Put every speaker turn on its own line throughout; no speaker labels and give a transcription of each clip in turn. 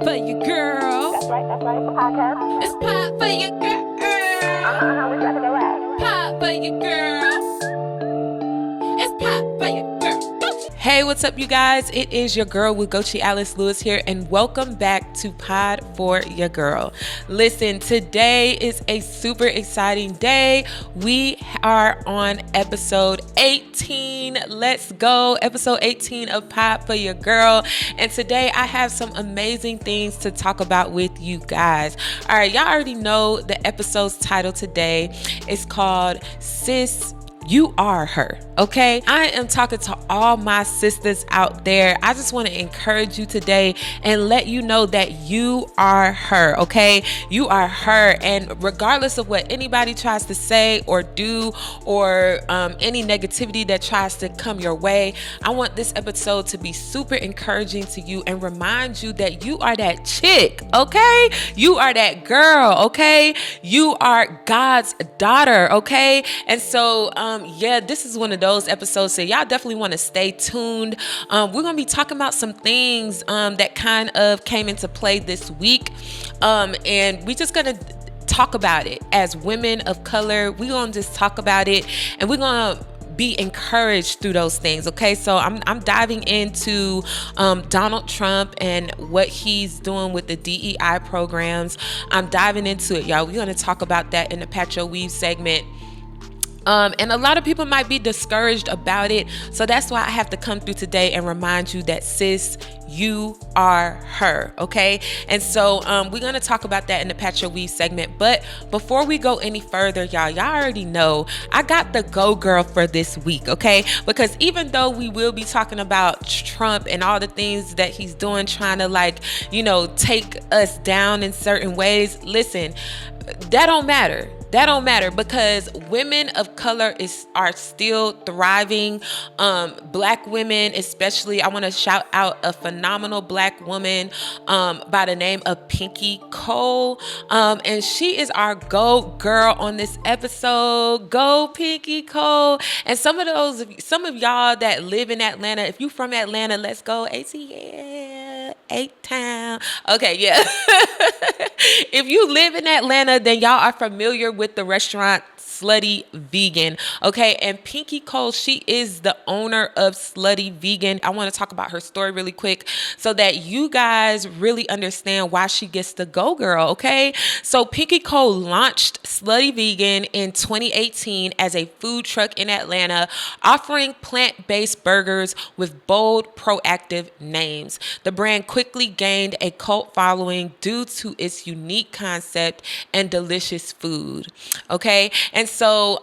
For Your Girl.
That's right, it's a podcast.
It's Pod For Yah Girl.
We got to go out.
Pod For Yah Girl. It's Pod For Yah Girl. Hey, what's up, you guys? It is your girl with Gochi Alice Lewis here, and welcome back to Pod For Yah Girl. Listen, today is a super exciting day. We are on episode 18. Let's go. Episode 18 of Pod For Yah Girl. And today I have some amazing things to talk about with you guys. All right, y'all already know the episode's title today is called Sis, You Are Her, okay? I am talking to all my sisters out there. I just want to encourage you today and let you know that you are her, okay? You are her, and regardless of what anybody tries to say or do, or any negativity that tries to come your way, I want this episode to be super encouraging to you and remind you that you are that chick, okay? You are that girl, okay? You are God's daughter, okay? And so, yeah, this is one of those episodes, so y'all definitely want to stay tuned. We're going to be talking about some things that kind of came into play this week, and we just going to talk about it as women of color. We're going to just talk about it, and we're going to be encouraged through those things, okay? So I'm diving into Donald Trump and what he's doing with the DEI programs. I'm diving into it, y'all. We're going to talk about that in the Patcho Weave segment. And a lot of people might be discouraged about it. So that's why I have to come through today and remind you that, sis, you are her, okay? And so we're going to talk about that in the Patcho Weave segment. But before we go any further, y'all already know I got the Go Girl for this week, okay? Because even though we will be talking about Trump and all the things that he's doing, trying to take us down in certain ways, listen, that don't matter. That don't matter, because women of color are still thriving. Black women, especially, I want to shout out a phenomenal Black woman by the name of Pinky Cole. And she is our Go Girl on this episode. Go Pinky Cole. And some of y'all that live in Atlanta, if you from Atlanta, let's go ATL, A-Town. Okay, yeah. If you live in Atlanta, then y'all are familiar with the restaurant Slutty Vegan, okay? And Pinky Cole, she is the owner of Slutty Vegan. I want to talk about her story really quick so that you guys really understand why she gets the Go Girl, okay? So Pinky Cole launched Slutty Vegan in 2018 as a food truck in Atlanta, offering plant-based burgers with bold, proactive names. The brand quickly gained a cult following due to its unique concept and delicious food, okay? And so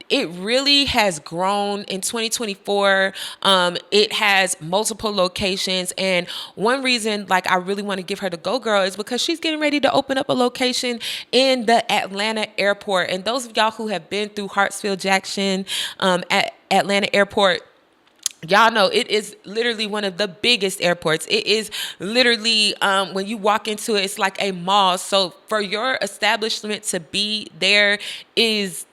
it really has grown in 2024. It has multiple locations. And one reason, I really want to give her the Go Girl is because she's getting ready to open up a location in the Atlanta airport. And those of y'all who have been through Hartsfield-Jackson at Atlanta airport, y'all know it is literally one of the biggest airports. It is literally, when you walk into it, it's like a mall. So for your establishment to be there is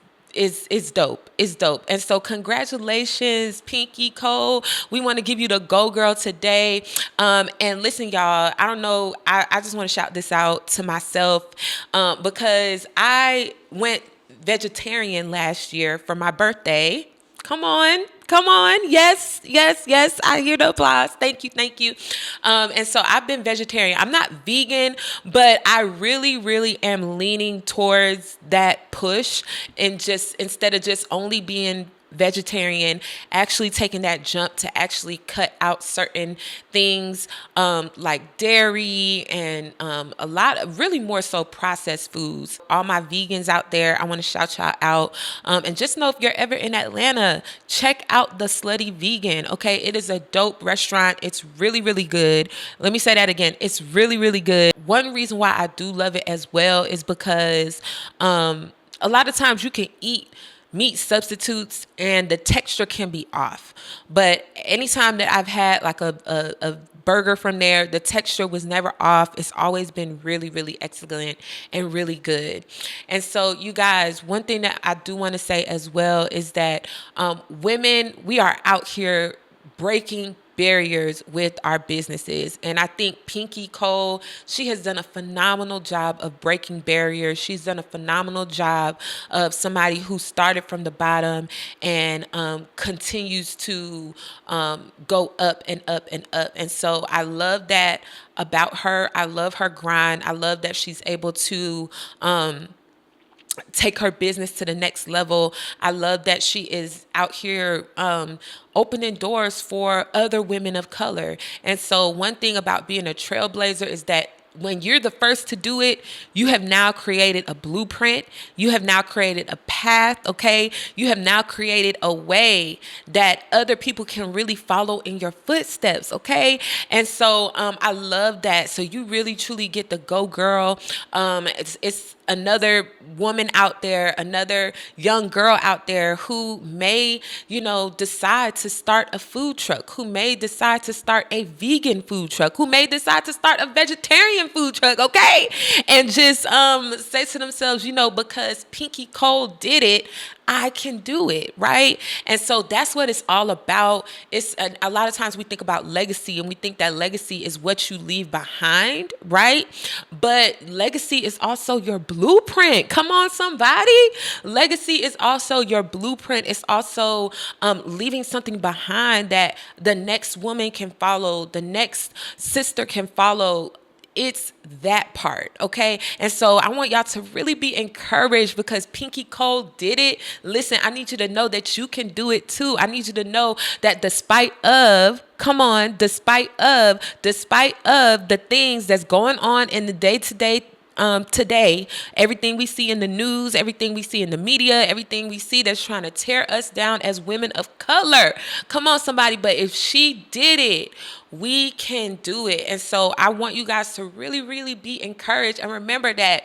dope. It's dope. And so congratulations, Pinky Cole. We want to give you the Go Girl today. And listen, y'all, I don't know. I just want to shout this out to myself because I went vegetarian last year for my birthday. Come on. Yes. I hear the applause. Thank you. And so I've been vegetarian. I'm not vegan, but I really, really am leaning towards that push, and just instead of just only being vegetarian, actually taking that jump to actually cut out certain things like dairy and a lot of really more so processed foods. All my vegans out there, I want to shout y'all out, and just know if you're ever in Atlanta, check out the Slutty Vegan, okay? It is a dope restaurant. It's really, really good. Let me say that again. It's really, really good. One reason why I do love it as well is because a lot of times you can eat meat substitutes and the texture can be off. But anytime that I've had a burger from there, the texture was never off. It's always been really, really excellent and really good. And so you guys, one thing that I do want to say as well is that women, we are out here breaking barriers with our businesses. And I think Pinky Cole, she has done a phenomenal job of breaking barriers. She's done a phenomenal job of somebody who started from the bottom and continues to go up and up and up. And so I love that about her. I love her grind. I love that she's able to take her business to the next level. I love that she is out here opening doors for other women of color. And so one thing about being a trailblazer is that when you're the first to do it, you have now created a blueprint. You have now created a path, okay? You have now created a way that other people can really follow in your footsteps, okay? And so I love that. So you really, truly get the go girl. It's another woman out there, another young girl out there who may, decide to start a food truck, who may decide to start a vegan food truck, who may decide to start a vegetarian food truck, okay? And just say to themselves, because Pinky Cole did it, I can do it, right? And so that's what it's all about. It's a lot of times we think about legacy and we think that legacy is what you leave behind, right? But legacy is also your blueprint. Come on, somebody. Legacy is also your blueprint. It's also leaving something behind that the next woman can follow, the next sister can follow. It's that part, okay? And so I want y'all to really be encouraged because Pinky Cole did it. Listen, I need you to know that you can do it too. I need you to know that despite of the things that's going on in the day-to-day today, everything we see in the news, everything we see in the media, everything we see that's trying to tear us down as women of color. Come on, somebody. But if she did it, we can do it. And so I want you guys to really, really be encouraged and remember that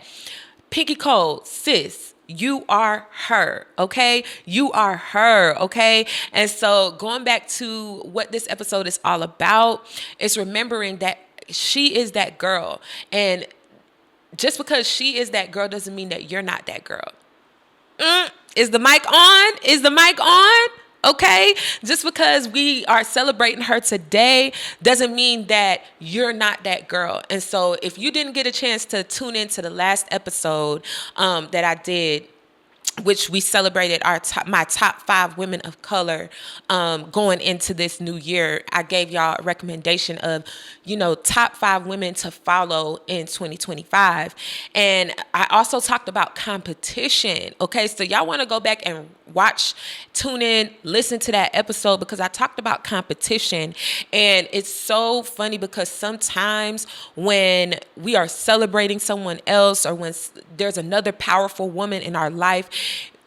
Pinky Cole, sis, you are her, okay? You are her, okay? And so going back to what this episode is all about, is remembering that she is that girl. And just because she is that girl doesn't mean that you're not that girl. Is the mic on? Is the mic on? Okay? Just because we are celebrating her today doesn't mean that you're not that girl. And so if you didn't get a chance to tune into the last episode that I did, which we celebrated my top 5 women of color going into this new year. I gave y'all a recommendation of, top 5 women to follow in 2025. And I also talked about competition. Okay, so y'all want to go back and tune in, listen to that episode because I talked about competition. And it's so funny because sometimes when we are celebrating someone else or when there's another powerful woman in our life,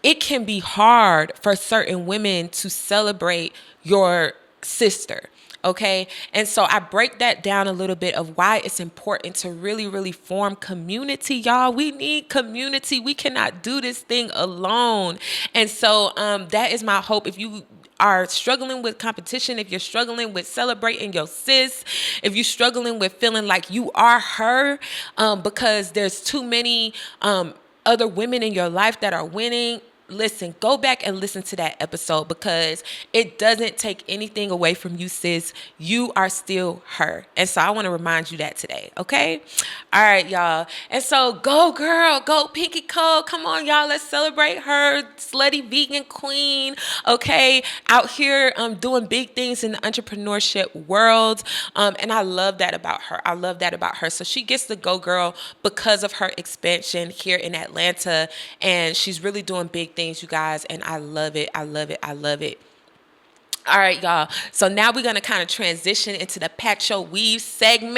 it can be hard for certain women to celebrate your sister. Okay. And so I break that down a little bit of why it's important to really, really form community, y'all. We need community. We cannot do this thing alone. And so that is my hope. If you are struggling with competition, if you're struggling with celebrating your sis, if you're struggling with feeling like you are her because there's too many other women in your life that are winning, listen, go back and listen to that episode because it doesn't take anything away from you, sis. You are still her. And so I want to remind you that today, okay? All right, y'all. And so go girl, go Pinky Cole. Come on, y'all. Let's celebrate her, slutty vegan queen, okay? Out here doing big things in the entrepreneurship world. And I love that about her. So she gets the go girl because of her expansion here in Atlanta. And she's really doing big things, you guys, and I love it. All right, y'all. So now we're going to kind of transition into the Pat Your Weave segment,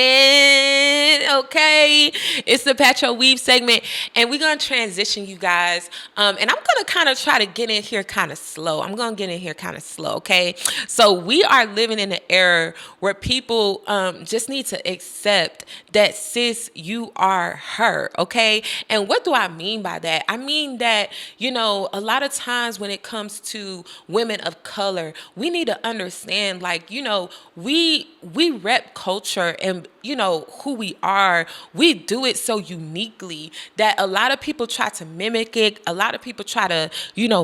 okay? It's the Pat Your Weave segment, and we're going to transition, you guys, and I'm going to kind of try to get in here kind of slow. Okay? So we are living in an era where people just need to accept that, sis, you are her, okay? And what do I mean by that? I mean that, a lot of times when it comes to women of color, we need to understand, like, we rep culture and, who we are. We do it so uniquely that a lot of people try to mimic it. A lot of people try to,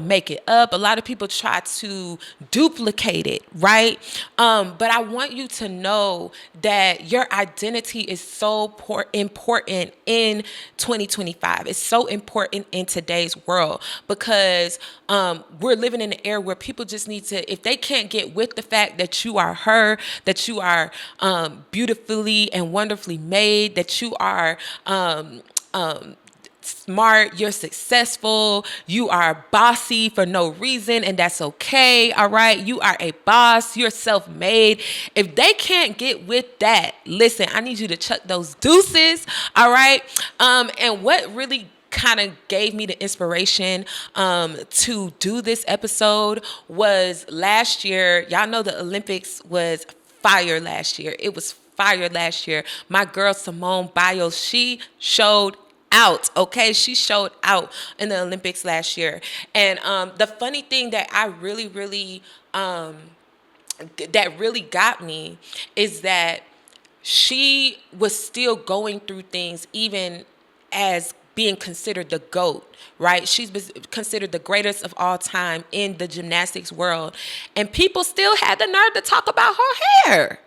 make it up. A lot of people try to duplicate it, right? But I want you to know that your identity is so important in 2025. It's so important in today's world because we're living in an era where people just need to, if they can't get with the fact that you are her, that you are beautifully and wonderfully made, that you are smart, you're successful, you are bossy for no reason, and that's okay, all right? You are a boss, you're self-made. If they can't get with that, listen, I need you to chuck those deuces, all right? And what really kind of gave me the inspiration to do this episode was last year. Y'all know the Olympics was fire last year. It was fire last year. My girl Simone Biles, she showed out, okay? She showed out in the Olympics last year. And the funny thing that I really got me is that she was still going through things even as being considered the GOAT, right? She's been considered the greatest of all time in the gymnastics world. And people still had the nerve to talk about her hair.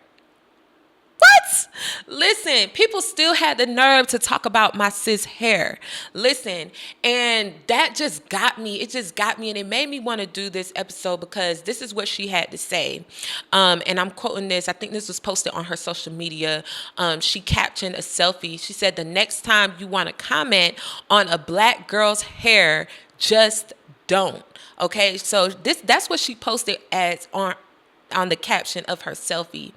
What? Listen, people still had the nerve to talk about my sis hair. Listen, and that just got me. It just got me, and it made me want to do this episode because this is what she had to say. And I'm quoting this. I think this was posted on her social media. She captioned a selfie. She said, "The next time you want to comment on a black girl's hair, just don't." Okay, so that's what she posted as on the caption of her selfie.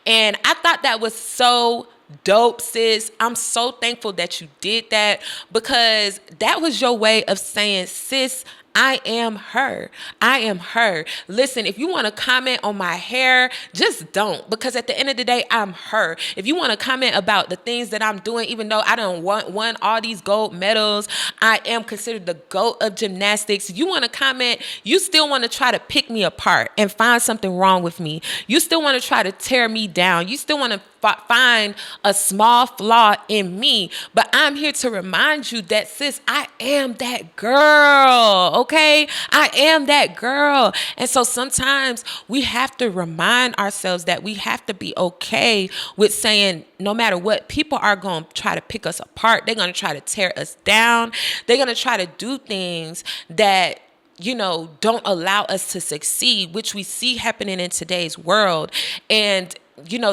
And I thought that was so dope, sis. I'm so thankful that you did that because that was your way of saying, sis, I am her. I am her. Listen, if you want to comment on my hair, just don't, because at the end of the day, I'm her. If you want to comment about the things that I'm doing, even though I don't won all these gold medals, I am considered the GOAT of gymnastics. You want to comment, you still want to try to pick me apart and find something wrong with me. You still want to try to tear me down. You still want to find a small flaw in me, but I'm here to remind you that, sis, I am that girl, okay? I am that girl. And so sometimes we have to remind ourselves that we have to be okay with saying, no matter what, people are going to try to pick us apart. They're going to try to tear us down. They're going to try to do things that don't allow us to succeed, which we see happening in today's world. And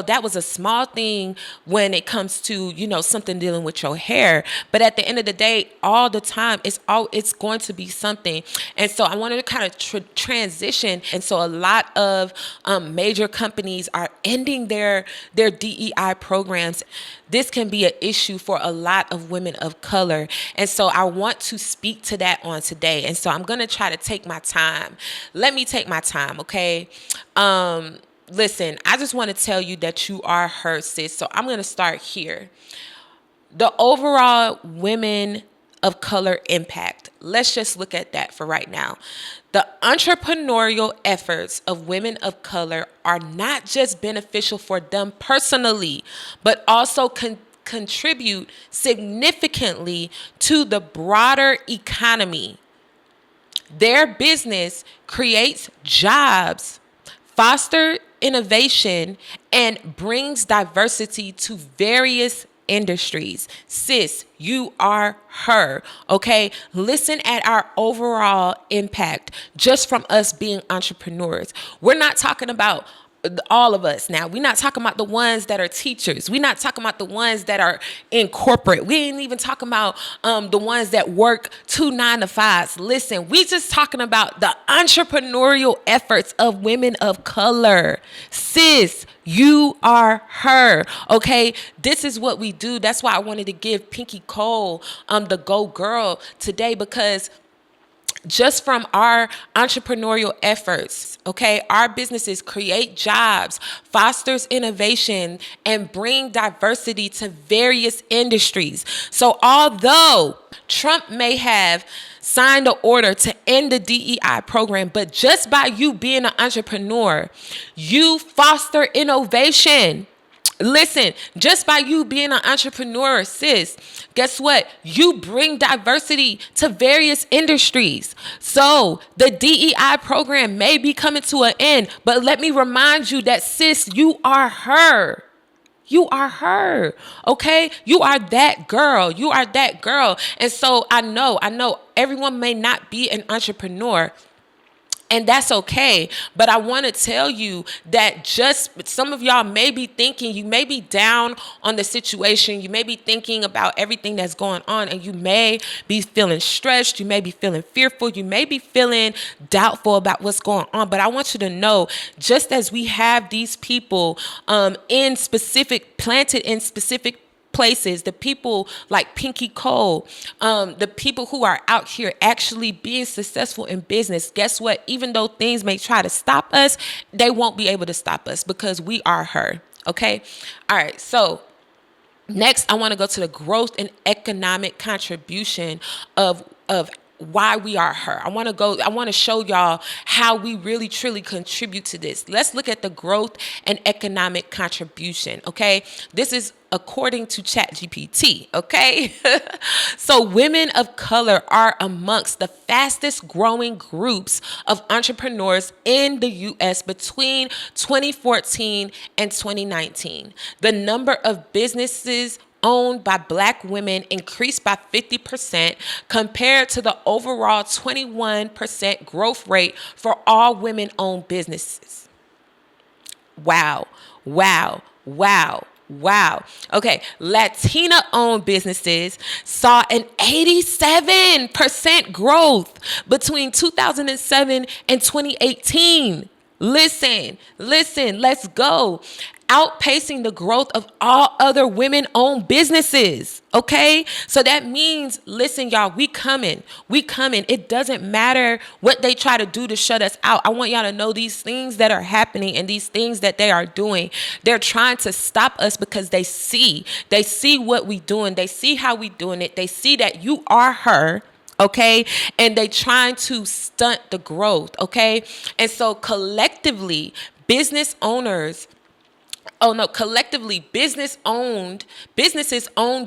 that was a small thing when it comes to, something dealing with your hair. But at the end of the day, all the time, it's going to be something. And so I wanted to kind of transition. And so a lot of major companies are ending their DEI programs. This can be an issue for a lot of women of color. And so I want to speak to that on today. And so I'm going to try to take my time. Let me take my time, okay? Listen, I just want to tell you that you are her, sis. So I'm going to start here. The overall women of color impact. Let's just look at that for right now. The entrepreneurial efforts of women of color are not just beneficial for them personally, but also contribute significantly to the broader economy. Their business creates jobs, fosters innovation, and brings diversity to various industries. Sis, you are her, okay? Listen at our overall impact just from us being entrepreneurs. We're not talking about all of us now. We're not talking about the ones that are teachers. We're not talking about the ones that are in corporate. We ain't even talking about the ones that work 2 9-to-5s. Listen, we just talking about the entrepreneurial efforts of women of color. Sis, you are her, okay? This is what we do. That's why I wanted to give Pinky Cole the Go Girl today, because just from our entrepreneurial efforts, okay, our businesses create jobs, fosters innovation, and bring diversity to various industries. So although Trump may have signed the order to end the DEI program, but just by you being an entrepreneur, you foster innovation. Listen, just by you being an entrepreneur, sis, guess what? You bring diversity to various industries. So the DEI program may be coming to an end, but let me remind you that, sis, you are her. You are her, okay? You are that girl. You are that girl. And so I know everyone may not be an entrepreneur, and that's okay. But I want to tell you that just some of y'all may be thinking, you may be down on the situation. You may be thinking about everything that's going on, and you may be feeling stressed. You may be feeling fearful. You may be feeling doubtful about what's going on. But I want you to know, just as we have these people planted in specific places, the people like Pinky Cole, the people who are out here actually being successful in business, guess what? Even though things may try to stop us, they won't be able to stop us because we are her. Okay. All right. So next, I want to go to the growth and economic contribution of why we are her. I want to show y'all how we really truly contribute to this. Let's look at the growth and economic contribution. Okay. This is according to ChatGPT. Okay. So women of color are amongst the fastest growing groups of entrepreneurs in the U.S. between 2014 and 2019. The number of businesses owned by Black women increased by 50% compared to the overall 21% growth rate for all women-owned businesses. Wow. Okay, Latina-owned businesses saw an 87% growth between 2007 and 2018. Listen, let's go. Outpacing the growth of all other women-owned businesses, okay? So that means, listen, y'all, we coming. It doesn't matter what they try to do to shut us out. I want y'all to know these things that are happening and these things that they are doing. They're trying to stop us because they see what we doing. They see how we doing it. They see that you are her. Okay. And they trying to stunt the growth. Okay. And so collectively, businesses owned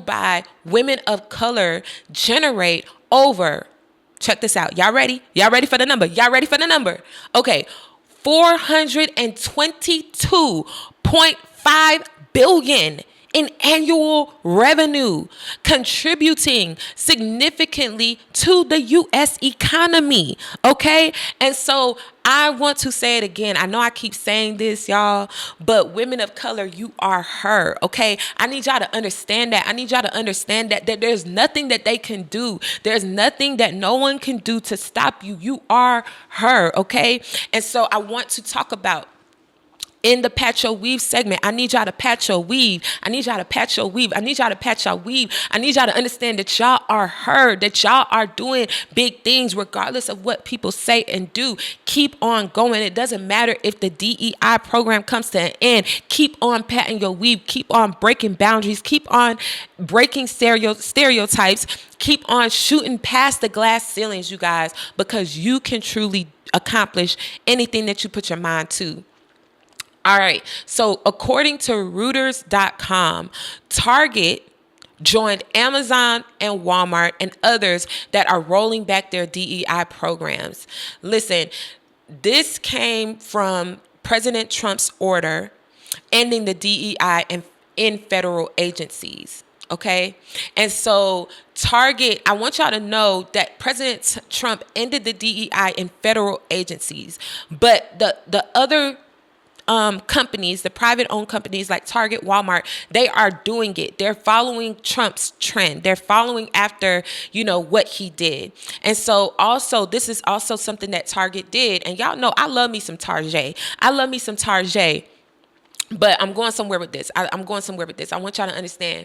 by women of color generate over, check this out. Y'all ready? Y'all ready for the number? Okay. $422.5 billion in annual revenue, contributing significantly to the U.S. economy. Okay. And so I want to say it again. I know I keep saying this, y'all, but women of color, you are her. Okay. I need y'all to understand that. That there's nothing that they can do. There's nothing that no one can do to stop you. You are her. Okay. And so I want to talk about, in the patch your weave segment, I need y'all to patch your weave. I need y'all to understand that y'all are heard, that y'all are doing big things regardless of what people say and do. Keep on going. It doesn't matter if the DEI program comes to an end. Keep on patting your weave. Keep on breaking boundaries. Keep on breaking stereotypes. Keep on shooting past the glass ceilings, you guys, because you can truly accomplish anything that you put your mind to. All right. So according to Reuters.com, Target joined Amazon and Walmart and others that are rolling back their DEI programs. Listen, this came from President Trump's order ending the DEI in federal agencies. Okay. And so Target, I want y'all to know that President Trump ended the DEI in federal agencies, but the other companies, the private owned companies like Target, Walmart, they are doing it. They're following Trump's trend. They're following after, what he did. And so also, this is also something that Target did. And y'all know, I love me some Target. But I'm going somewhere with this. I want y'all to understand.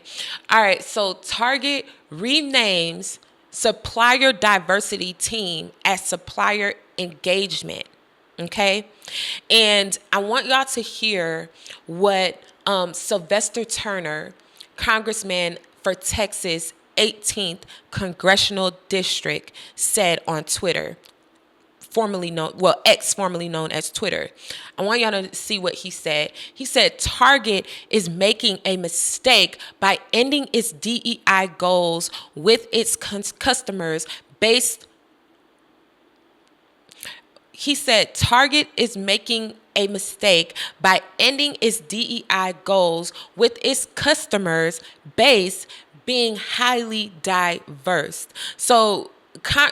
All right. So Target renames supplier diversity team as supplier engagement. Okay. And I want y'all to hear what Sylvester Turner, congressman for Texas, 18th Congressional District said on Twitter, X, formerly known as Twitter. I want y'all to see what he said. He said Target is making a mistake by ending its DEI goals with its customers based. He said Target is making a mistake by ending its DEI goals with its customers base being highly diverse. So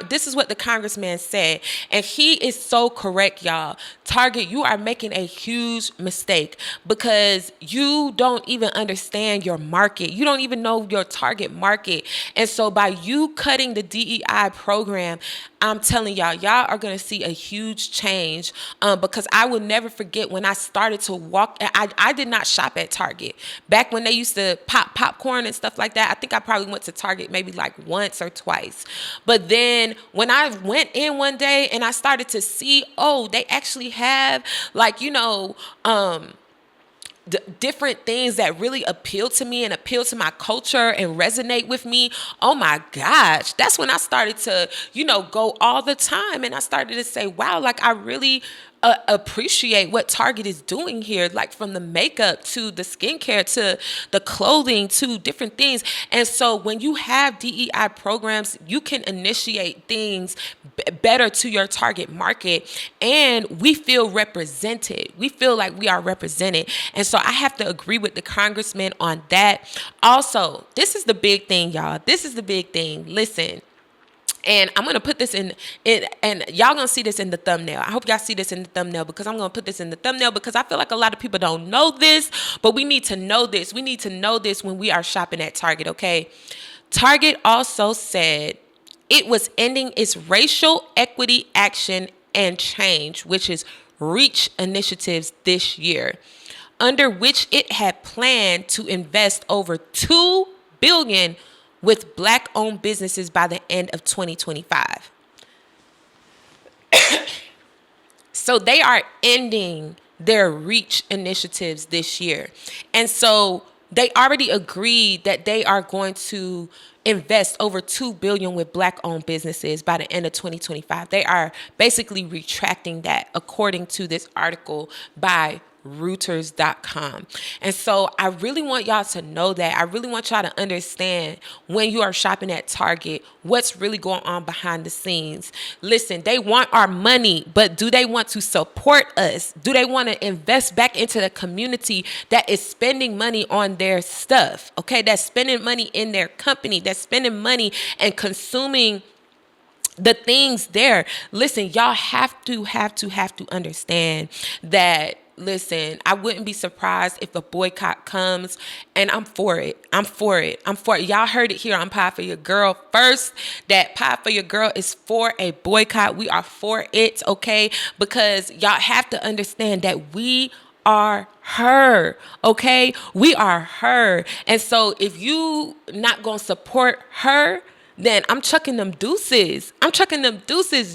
this is what the congressman said, and he is so correct, y'all. Target, you are making a huge mistake because you don't even understand your market. You don't even know your target market. And so by you cutting the DEI program, I'm telling y'all are going to see a huge change because I will never forget when I started to walk. I did not shop at Target. Back when they used to pop popcorn and stuff like that, I think I probably went to Target maybe like once or twice. But then when I went in one day and I started to see, they actually have different things that really appeal to me and appeal to my culture and resonate with me. Oh my gosh. That's when I started to, go all the time. And I started to say, wow, like I really appreciate what Target is doing here, like from the makeup to the skincare to the clothing to different things. And so when you have DEI programs, you can initiate things better to your target market, and we feel represented. We feel like we are represented. And so I have to agree with the congressman on that. Also, this is the big thing, y'all. This is the big thing. Listen. And I'm going to put this in, and y'all going to see this in the thumbnail. I hope y'all see this in the thumbnail because I'm going to put this in the thumbnail because I feel like a lot of people don't know this, but we need to know this. We need to know this when we are shopping at Target, okay? Target also said it was ending its racial equity action and change, which is REACH initiatives this year, under which it had planned to invest over $2 billion with Black-owned businesses by the end of 2025. So they are ending their REACH initiatives this year. And so they already agreed that they are going to invest over $2 billion with Black-owned businesses by the end of 2025. They are basically retracting that according to this article by Reuters.com. And so I really want y'all to know that. I really want y'all to understand when you are shopping at Target, what's really going on behind the scenes. Listen, they want our money, but do they want to support us? Do they want to invest back into the community that is spending money on their stuff? Okay, that's spending money in their company, that's spending money and consuming the things there. Listen, y'all have to understand that. Listen, I wouldn't be surprised if a boycott comes, and I'm for it. I'm for it. Y'all heard it here on Pod For Yah Girl first, that Pod For Yah Girl is for a boycott. We are for it, okay? Because y'all have to understand that we are her, okay? We are her. And so if you not gonna support her, then I'm chucking them deuces.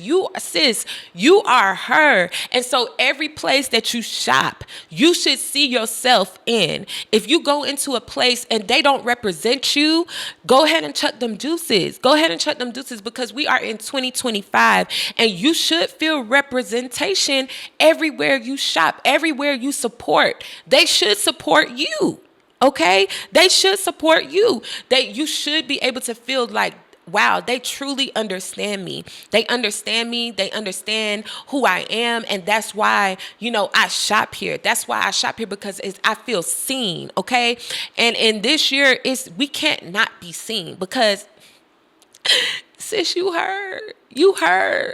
You, sis, you are her. And so every place that you shop, you should see yourself in. If you go into a place and they don't represent you, go ahead and chuck them deuces. Because we are in 2025 and you should feel representation everywhere you shop, everywhere you support. They should support you. Okay? They should support you. You should be able to feel like, wow, they truly understand me. They understand me. They understand who I am. And that's why, I shop here. That's why I shop here, because I feel seen. Okay. And in this year, we can't not be seen because sis, you heard.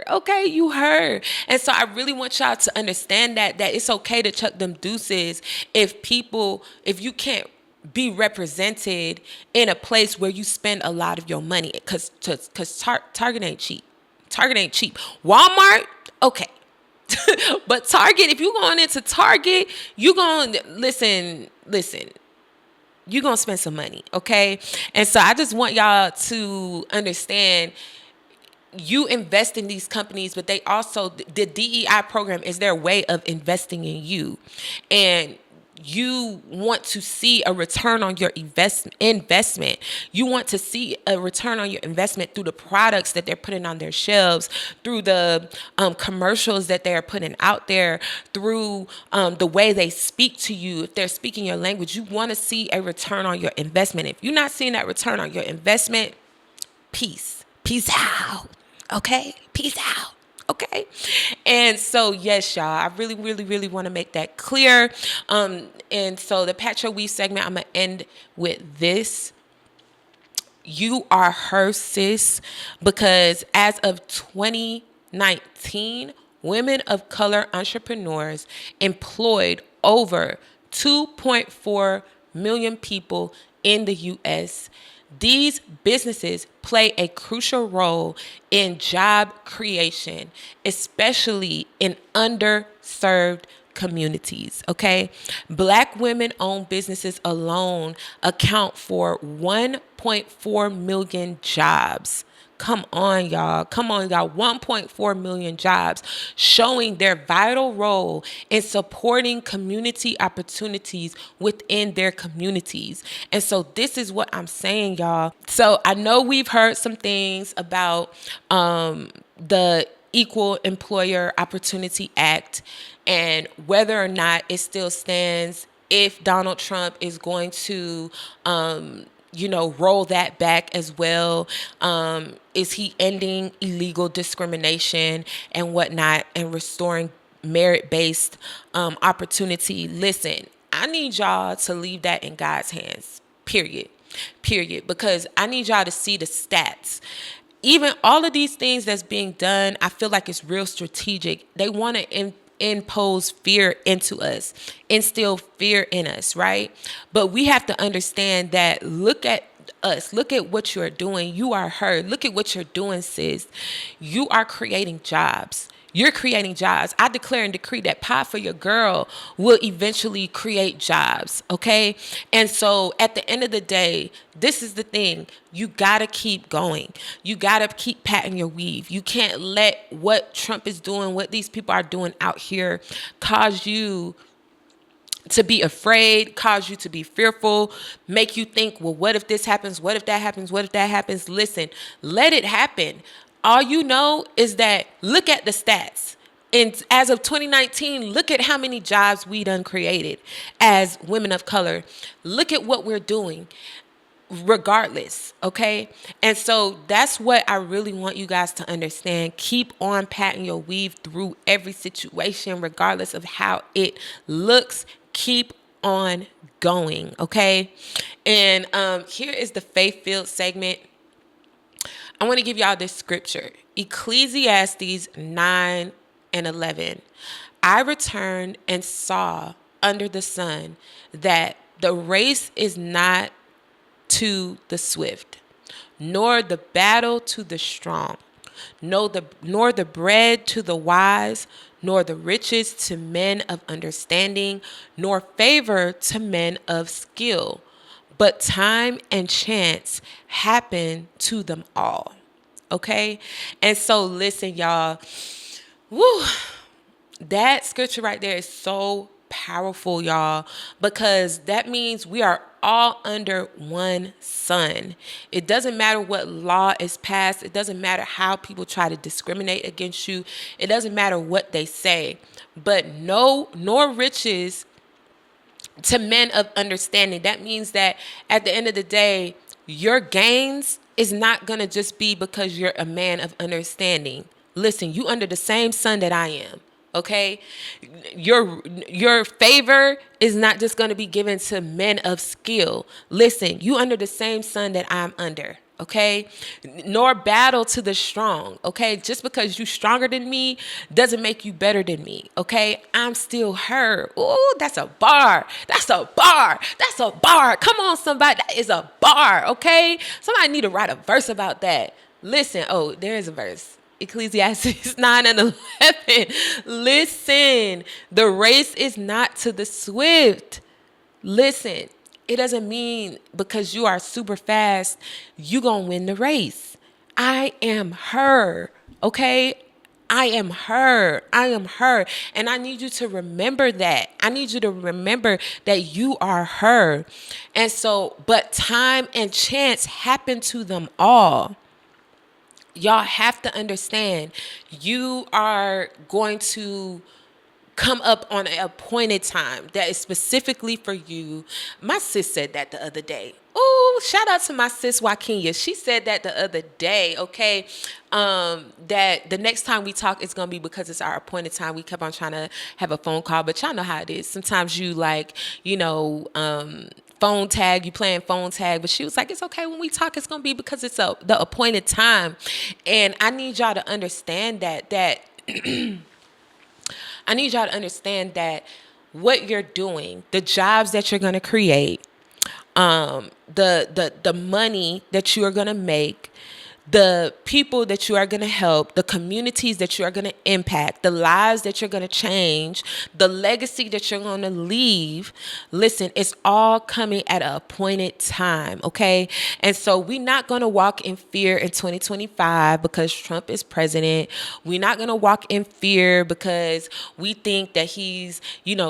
Okay. You heard. And so I really want y'all to understand that it's okay to chuck them deuces if you can't be represented in a place where you spend a lot of your money, because Target ain't cheap. Walmart, okay. But Target, if you're going into Target, you're going to listen, you're going to spend some money, okay? And so I just want y'all to understand, you invest in these companies, but they also, the DEI program is their way of investing in you. And you want to see a return on your investment. You want to see a return on your investment through the products that they're putting on their shelves, through the commercials that they're putting out there, through the way they speak to you. If they're speaking your language, you want to see a return on your investment. If you're not seeing that return on your investment, peace out. Okay, peace out. Okay. And so, yes, y'all, I really, really, really want to make that clear. And so the Pat Your Weave segment, I'm going to end with this. You are her, sis, because as of 2019, women of color entrepreneurs employed over 2.4 million people in the U.S. These businesses play a crucial role in job creation, especially in underserved communities, okay? Black women-owned businesses alone account for 1.4 million jobs. Come on, y'all. 1.4 million jobs, showing their vital role in supporting community opportunities within their communities. And so this is what I'm saying, y'all. So I know we've heard some things about the Equal Employer Opportunity Act and whether or not it still stands, if Donald Trump is going to roll that back as well. Is he ending illegal discrimination and whatnot and restoring merit-based opportunity? Listen, I need y'all to leave that in God's hands, period, because I need y'all to see the stats. Even all of these things that's being done, I feel like it's real strategic. They want to impose fear into us, instill fear in us, right? But we have to understand that, look at us, look at what you're doing. You are her. Look at what you're doing, sis. You are creating jobs. You're creating jobs. I declare and decree that Pod For Yah Girl will eventually create jobs, okay? And so at the end of the day, this is the thing. You got to keep going. You got to keep patting your weave. You can't let what Trump is doing, what these people are doing out here, cause you to be afraid, cause you to be fearful, make you think, well, what if this happens? What if that happens? What if that happens? Listen, let it happen. All you know is that, look at the stats. And as of 2019, look at how many jobs we done created as women of color. Look at what we're doing regardless, okay? And so that's what I really want you guys to understand. Keep on patting your weave through every situation, regardless of how it looks. Keep on going, okay? And here is the faith-filled segment. I want to give y'all this scripture, Ecclesiastes 9:11. I returned and saw under the sun that the race is not to the swift, nor the battle to the strong, nor the bread to the wise, nor the riches to men of understanding, nor favor to men of skill. But time and chance happen to them all. Okay? And so listen, y'all. Woo, that scripture right there is so powerful, y'all, because that means we are all under one sun. It doesn't matter what law is passed. It doesn't matter how people try to discriminate against you. It doesn't matter what they say. But nor riches to men of understanding. That means that at the end of the day, your gains is not going to just be because you're a man of understanding. Listen, you under the same sun that I am. Okay, your favor is not just going to be given to men of skill. Listen, you under the same sun that I'm under. Okay, nor battle to the strong. Okay, just because you stronger than me doesn't make you better than me. Okay, I'm still her. Ooh, that's a bar. That's a bar. That's a bar. Come on, somebody, that is a bar. Okay, somebody need to write a verse about that. Listen, oh, there is a verse. Ecclesiastes 9:11. Listen, the race is not to the swift. Listen, it doesn't mean because you are super fast, you gonna win the race. I am her, okay? I am her. I am her. And I need you to remember that. I need you to remember that you are her. And so, but time and chance happen to them all. Y'all have to understand, you are going to come up on an appointed time that is specifically for you. My sis said that the other day. Oh, shout out to my sis Joaquina. She said that the other day, okay? That the next time we talk is going to be because it's our appointed time. We kept on trying to have a phone call, but y'all know how it is. Sometimes you phone tag, you playing phone tag, but she was like, it's okay when we talk, it's going to be because it's the appointed time. And I need y'all to understand that I need y'all to understand that what you're doing, the jobs that you're going to create, the money that you are going to make, the people that you are going to help, the communities that you are going to impact, the lives that you're going to change, the legacy that you're going to leave. Listen, it's all coming at an appointed time, okay? And so we're not going to walk in fear in 2025 because Trump is president. We're not going to walk in fear because we think that he's,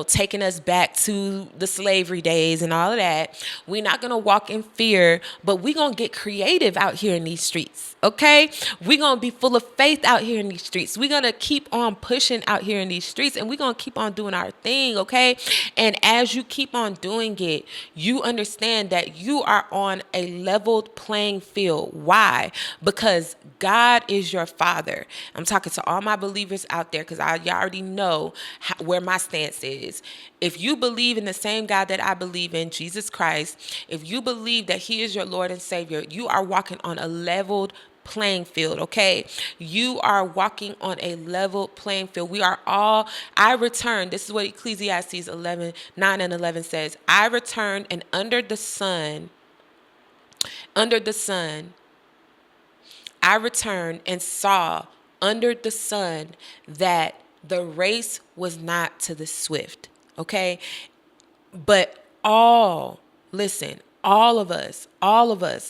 taking us back to the slavery days and all of that. We're not going to walk in fear, but we're going to get creative out here in these streets. Okay, we're gonna be full of faith out here in these streets. We're gonna keep on pushing out here in these streets, and we're gonna keep on doing our thing. Okay, and as you keep on doing it, you understand that you are on a leveled playing field. Why? Because God is your Father. I'm talking to all my believers out there because y'all already know where my stance is. If you believe in the same God that I believe in, Jesus Christ, if you believe that He is your Lord and Savior, you are walking on a leveled playing field, okay? You are walking on a level playing field. We are all, I return, this is what Ecclesiastes 9 and 11 says, I return and under the sun, I returned and saw under the sun that the race was not to the swift, okay? But all of us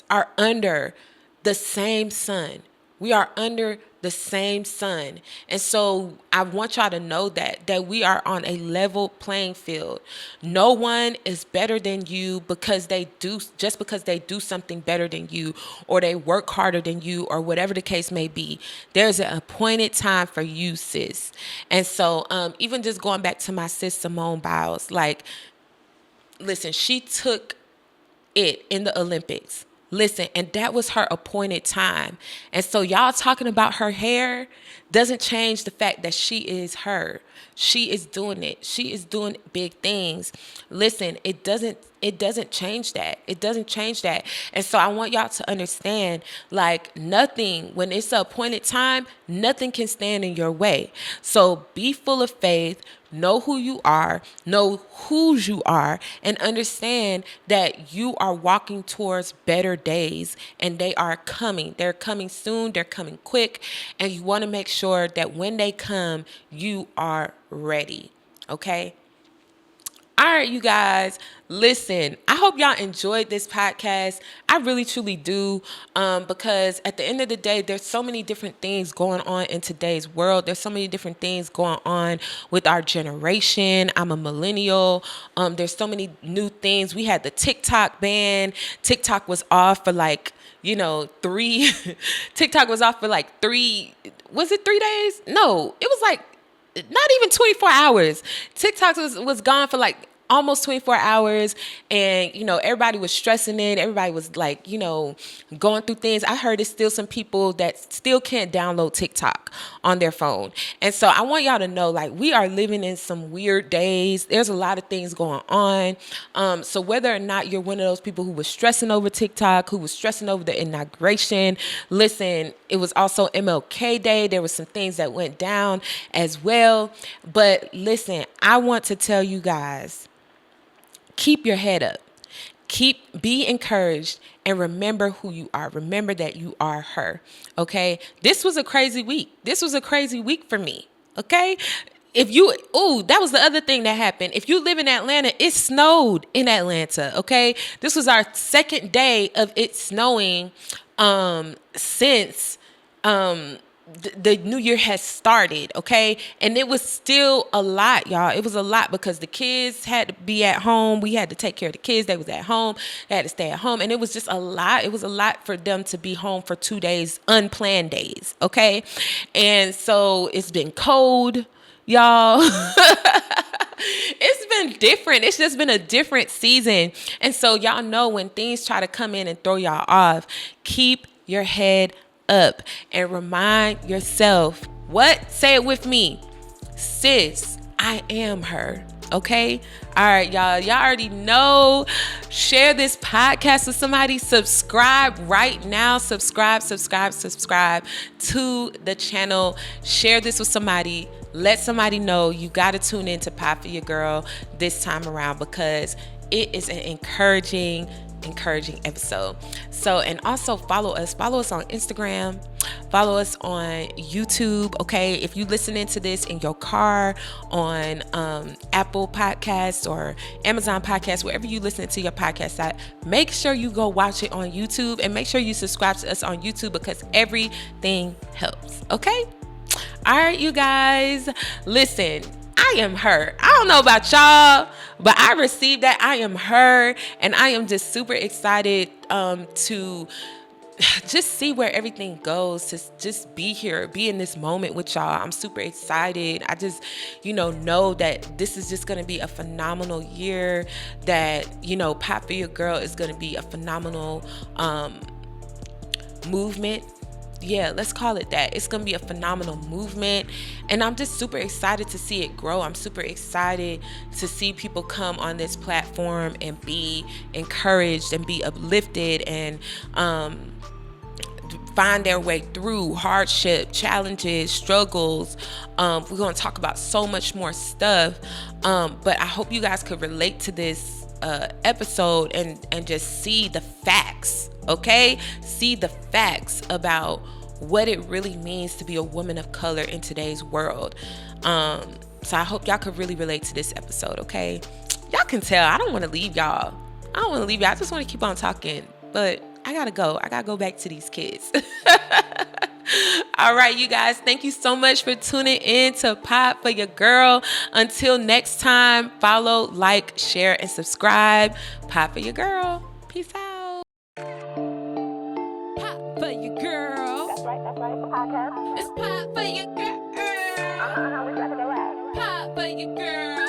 are under the same sun. We are under the same sun. And so I want y'all to know that we are on a level playing field. No one is better than you because they do something better than you, or they work harder than you, or whatever the case may be. There's an appointed time for you, sis. And so even just going back to my sis Simone Biles, listen, she took it in the Olympics. Listen, and that was her appointed time. And so y'all talking about her hair doesn't change the fact that she is her. She is doing it. She is doing big things. Listen, it doesn't change that. It doesn't change that. And so I want y'all to understand, nothing, when it's an appointed time, nothing can stand in your way. So be full of faith. Know who you are, know whose you are, and understand that you are walking towards better days, and they are coming. They're coming soon. They're coming quick. And you want to make sure that when they come, you are ready. Okay? All right, you guys, listen, I hope y'all enjoyed this podcast. I really, truly do, because at the end of the day, there's so many different things going on in today's world. There's so many different things going on with our generation. I'm a millennial. There's so many new things. We had the TikTok ban. TikTok was off for 3. TikTok was off for 3. Was it 3 days? No, it was not even 24 hours. TikTok was gone for almost 24 hours. And, everybody was stressing it. Everybody was going through things. I heard there's still some people that still can't download TikTok on their phone. And so I want y'all to know, we are living in some weird days. There's a lot of things going on. So whether or not you're one of those people who was stressing over TikTok, who was stressing over the inauguration, listen, it was also MLK Day. There were some things that went down as well. But listen, I want to tell you guys, keep your head up. Be encouraged, and remember who you are. Remember that you are her. Okay? This was a crazy week. This was a crazy week for me. Okay? That was the other thing that happened. If you live in Atlanta, it snowed in Atlanta. Okay? This was our second day of it snowing since the new year has started, okay? And it was still a lot, y'all. It was a lot because the kids had to be at home. We had to take care of the kids. They was at home. They had to stay at home. And it was just a lot. It was a lot for them to be home for 2 days, unplanned days, okay? And so it's been cold, y'all. It's been different. It's just been a different season. And so y'all know when things try to come in and throw y'all off, keep your head up and remind yourself, what? Say it with me. Sis, I am her. Okay? All right, y'all. Y'all already know. Share this podcast with somebody. Subscribe right now. Subscribe to the channel. Share this with somebody. Let somebody know you got to tune in to Pod For Yah Girl this time around because it is an encouraging episode. So, and also follow us on Instagram, follow us on YouTube. Okay, if you listening to this in your car, on Apple Podcasts or Amazon Podcasts, wherever you listen to your podcast at, make sure you go watch it on YouTube and make sure you subscribe to us on YouTube because everything helps. Okay, all right, you guys, listen, I am her. I don't know about y'all, but I received that. I am her, and I am just super excited to just see where everything goes, to just be here, be in this moment with y'all. I'm super excited. I just, know that this is just going to be a phenomenal year, that, Pod For Yah Girl is going to be a phenomenal movement. Yeah, let's call it that. It's going to be a phenomenal movement. And I'm just super excited to see it grow. I'm super excited to see people come on this platform and be encouraged and be uplifted and find their way through hardship, challenges, struggles. We're going to talk about so much more stuff. But I hope you guys could relate to this episode and just see the facts. Okay, see the facts about what it really means to be a woman of color in today's world. So I hope y'all could really relate to this episode. Okay, y'all can tell I don't want to leave y'all. I just want to keep on talking, but I gotta go back to these kids. All right, you guys, thank you so much for tuning in to Pod For Yah Girl. Until next time, follow, like, share, and subscribe. Pod For Yah Girl. Peace out. For your girl.
That's right, it's a podcast.
It's Pod For Yah Girl.
We got to go out.
Pod For Yah Girl.